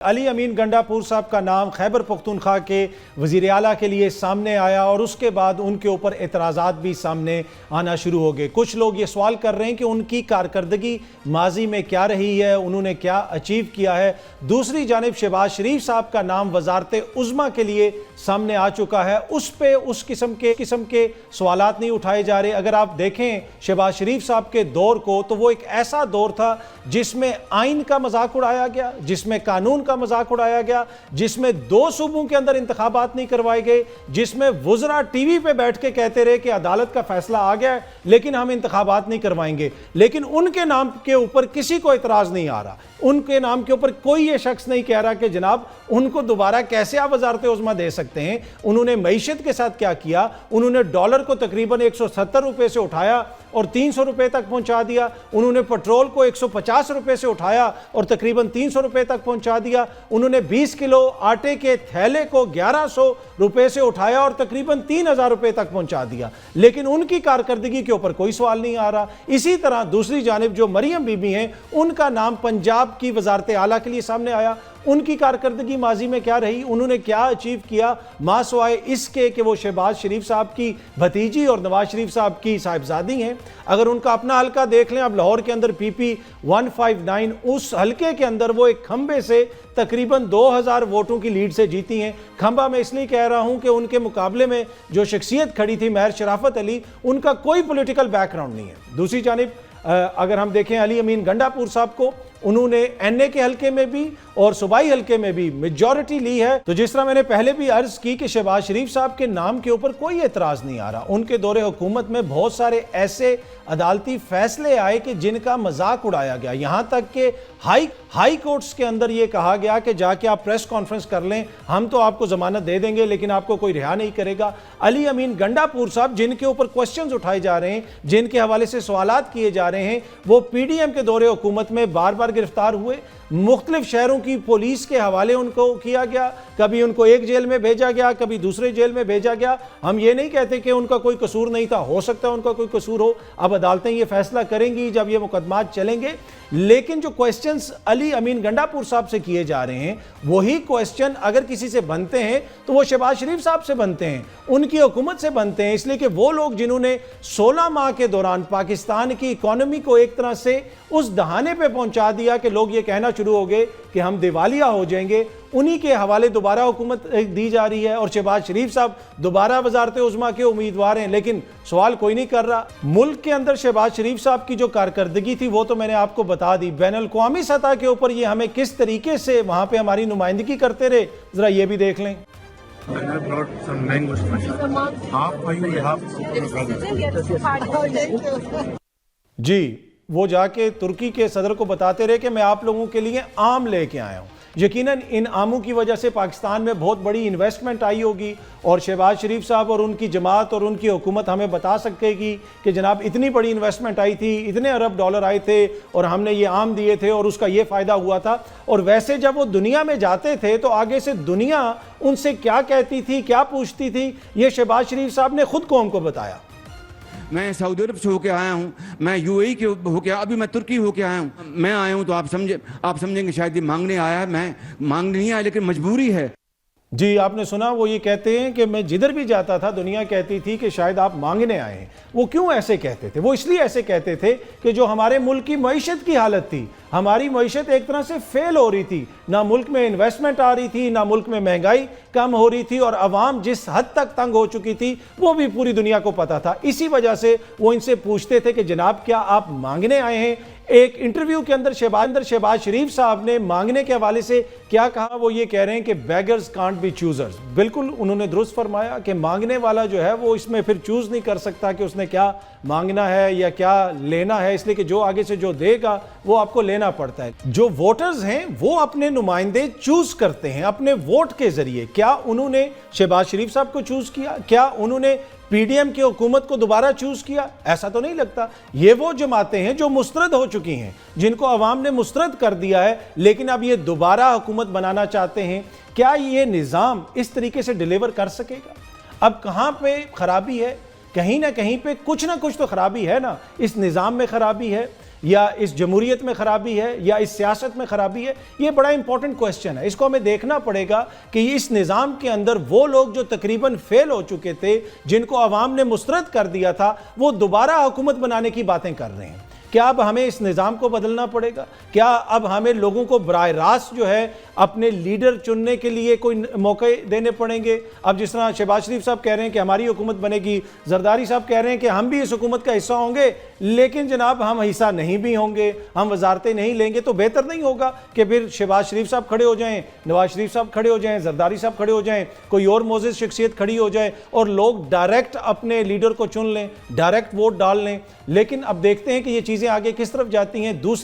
अली अमीन गंडापुर साहब का नाम खैबर पख्तूनख्वा के वज़ीर आला के लिए सामने आया और उसके बाद उनके ऊपर एतराज़ात भी सामने आना शुरू हो गए। कुछ लोग ये सवाल कर रहे हैं कि उनकी कारकर्दगी माजी में क्या रही है, उन्होंने क्या अचीव किया है। दूसरी जानिब शहबाज शरीफ साहब का नाम वजारत उज़्मा के लिए सामने आ चुका है, उस पर उस किस्म के सवालात नहीं उठाए जा रहे। अगर आप देखें शहबाज शरीफ साहब के दौर को, तो वो एक ऐसा दौर था जिसमें आइन का मजाक उड़ाया गया, जिसमें कानून का मजाक उड़ाया गया, जिसमें 2 सूबों के अंदर इंतखाबात नहीं करवाए गए, जिसमें वुज़रा टीवी पे बैठ के कहते रहे कि अदालत का फैसला आ गया है लेकिन हम इंतखाबात नहीं करवाएंगे। लेकिन उनके नाम के ऊपर किसी को इतराज नहीं आ रहा, उनके नाम के ऊपर कोई ये शख्स नहीं कह रहा कि जनाब उनको दोबारा कैसे आप वज़ारत उज़्मा दे सकते हैं। उन्होंने मईशत के साथ क्या किया, उन्होंने डॉलर को तकरीबन 170 रुपए से उठाया और 300 रुपए तक पहुंचा दिया। उन्होंने पेट्रोल को 150 रुपए से उठाया और तकरीबन 300 रुपए तक पहुंचा दिया। उन्होंने 20 किलो आटे के थैले को 1100 रुपए से उठाया और तकरीबन 3000 रुपए तक पहुंचा दिया। लेकिन उनकी कारकर्दगी के ऊपर कोई सवाल नहीं आ रहा। इसी तरह दूसरी जानिब जो मरियम बीबी हैं, उनका नाम पंजाब की वजारत आला के लिए सामने आया। उनकी कारकर्दगी माजी में क्या रही, उन्होंने क्या अचीव किया, मासवाए इसके कि वो शहबाज शरीफ साहब की भतीजी और नवाज शरीफ साहब की साहिबजादी हैं। अगर उनका अपना हल्का देख लें, अब लाहौर के अंदर PP 159, उस हल्के के अंदर वो एक खंबे से तकरीबन 2000 वोटों की लीड से जीती हैं। खंबा मैं इसलिए कह रहा हूं कि उनके मुकाबले में जो शख्सियत खड़ी थी महर शराफत अली, उनका कोई पॉलिटिकल बैकग्राउंड नहीं है। दूसरी जानिब अगर हम देखें अली अमीन गंडापुर साहब को, उन्होंने NA के हल्के में भी और सूबाई हल्के में भी मेजॉरिटी ली है। तो जिस तरह मैंने पहले भी अर्ज की कि शहबाज शरीफ साहब के नाम के ऊपर कोई एतराज नहीं आ रहा। उनके दौरे हुकूमत में बहुत सारे ऐसे अदालती फैसले आए कि जिनका मजाक उड़ाया गया। यहां तक कि हाई कोर्ट्स के अंदर यह कहा गया कि जाके आप प्रेस कॉन्फ्रेंस कर लें, हम तो आपको जमानत दे देंगे लेकिन आपको कोई रिहा नहीं करेगा। अली अमीन गंडापुर साहब जिनके ऊपर क्वेश्चंस उठाए जा रहे हैं, जिनके हवाले से सवालात किए जा रहे हैं, वो PDM के दौरे हुकूमत में बार बार गिरफ्तार हुए। मुख्तलिफ शहरों की पुलिस के हवाले उनको किया गया, कभी उनको एक जेल में भेजा गया, कभी दूसरे जेल में भेजा गया। हम ये नहीं कहते कि उनका कोई कसूर नहीं था, हो सकता है उनका कोई कसूर हो, अब अदालतें ये फैसला करेंगी जब ये मुकदमात चलेंगे। लेकिन जो क्वेश्चंस अली अमीन गंडापुर साहब से किए जा रहे हैं, वही क्वेश्चन अगर किसी से बनते हैं तो वो शहबाज शरीफ साहब से बनते हैं, उनकी हुकूमत से बनते हैं। इसलिए कि वो लोग जिन्होंने 16 माह के दौरान पाकिस्तान की इकॉनमी को एक तरह से उस दहाने पे पहुंचा दिया कि लोग ये कहना शुरू हो गए कि हम दिवालिया हो जाएंगे, उन्हीं के हवाले दोबारा हुकूमत दी जा रही है। और शहबाज शरीफ साहब दोबारा वजारत उज़्मा के उम्मीदवार हैं, लेकिन सवाल कोई नहीं कर रहा। मुल्क के अंदर शहबाज शरीफ साहब की जो कारकर्दगी थी वो तो मैंने आपको बता दी। बैनुल-अक़वामी सतह के ऊपर ये हमें किस तरीके से वहां पे हमारी नुमाइंदगी करते रहे, जरा ये भी देख लें। जी, वो जाके तुर्की के सदर को बताते रहे कि मैं आप लोगों के लिए आम लेके आया हूं। यकीनन इन आमों की वजह से पाकिस्तान में बहुत बड़ी इन्वेस्टमेंट आई होगी और शहबाज शरीफ साहब और उनकी जमात और उनकी हुकूमत हमें बता सकेगी कि जनाब इतनी बड़ी इन्वेस्टमेंट आई थी, इतने अरब डॉलर आए थे और हमने ये आम दिए थे और उसका ये फ़ायदा हुआ था। और वैसे जब वो दुनिया में जाते थे तो आगे से दुनिया उनसे क्या कहती थी, क्या पूछती थी, ये शहबाज शरीफ साहब ने खुद कौम को बताया। मैं सऊदी अरब से होके आया हूँ, मैं UAE के होके, अभी मैं तुर्की होके आया हूँ। मैं आया हूँ तो आप समझेंगे शायद ये मांगने आया है, मैं मांगने नहीं आया लेकिन मजबूरी है। जी, आपने सुना, वो ये कहते हैं कि मैं जिधर भी जाता था दुनिया कहती थी कि शायद आप मांगने आए हैं। वो क्यों ऐसे कहते थे? वो इसलिए ऐसे कहते थे कि जो हमारे मुल्क की मईशत की हालत थी, हमारी मईशत एक तरह से फेल हो रही थी, ना मुल्क में इन्वेस्टमेंट आ रही थी, ना मुल्क में महंगाई कम हो रही थी और अवाम जिस हद तक तंग हो चुकी थी वो भी पूरी दुनिया को पता था। इसी वजह से वो इनसे पूछते थे कि जनाब क्या आप मांगने आए हैं। एक इंटरव्यू के अंदर शहबाज शरीफ साहब ने मांगने के हवाले से क्या कहा, वो ये कह रहे हैं कि बेगर्स कांट बी चूजर्स। बिल्कुल उन्होंने दुरुस्त फरमाया कि मांगने वाला जो है वो इसमें फिर चूज नहीं कर सकता कि उसने क्या मांगना है या क्या लेना है, इसलिए कि जो आगे से जो देगा वो आपको लेना पड़ता है। जो वोटर्स हैं वो अपने नुमाइंदे चूज करते हैं अपने वोट के जरिए। क्या उन्होंने शहबाज शरीफ साहब को चूज किया? क्या उन्होंने PDM की हुकूमत को दोबारा चूज किया? ऐसा तो नहीं लगता। ये वो जमातें हैं जो मुस्तरद हो चुकी हैं, जिनको अवाम ने मुस्तरद कर दिया है, लेकिन अब ये दोबारा हुकूमत बनाना चाहते हैं। क्या ये निज़ाम इस तरीके से डिलीवर कर सकेगा? अब कहाँ पे खराबी है? कहीं ना कहीं पे कुछ ना कुछ तो खराबी है ना, इस निज़ाम में खराबी है। या इस जमहूरियत में खराबी है या इस सियासत में खराबी है? ये बड़ा इंपॉर्टेंट क्वेश्चन है। इसको हमें देखना पड़ेगा कि इस निज़ाम के अंदर वो लोग जो तकरीबन फेल हो चुके थे, जिनको अवाम ने मुस्तरद कर दिया था, वो दोबारा हुकूमत बनाने की बातें कर रहे हैं। क्या अब हमें इस निज़ाम को बदलना पड़ेगा? क्या अब हमें लोगों को बराह रास्त जो है अपने लीडर चुनने के लिए कोई मौके देने पड़ेंगे? अब जिस तरह शहबाज शरीफ साहब कह रहे हैं कि हमारी हुकूमत बनेगी, जरदारी साहब कह रहे हैं कि हम भी इस हुकूमत का हिस्सा होंगे, लेकिन जनाब हम हिस्सा नहीं भी होंगे, हम वजारतें नहीं लेंगे, तो बेहतर नहीं होगा कि फिर शहबाज शरीफ साहब खड़े हो जाएं, नवाज शरीफ साहब खड़े हो जाएं, जरदारी साहब खड़े हो जाएं, कोई और मोअज़्ज़ज़ शख्सियत खड़ी हो जाए और लोग डायरेक्ट अपने लीडर को चुन लें, डायरेक्ट वोट डाल लें। लेकिन अब देखते हैं कि ये चीज़ें आगे किस तरफ जाती हैं। दूसरी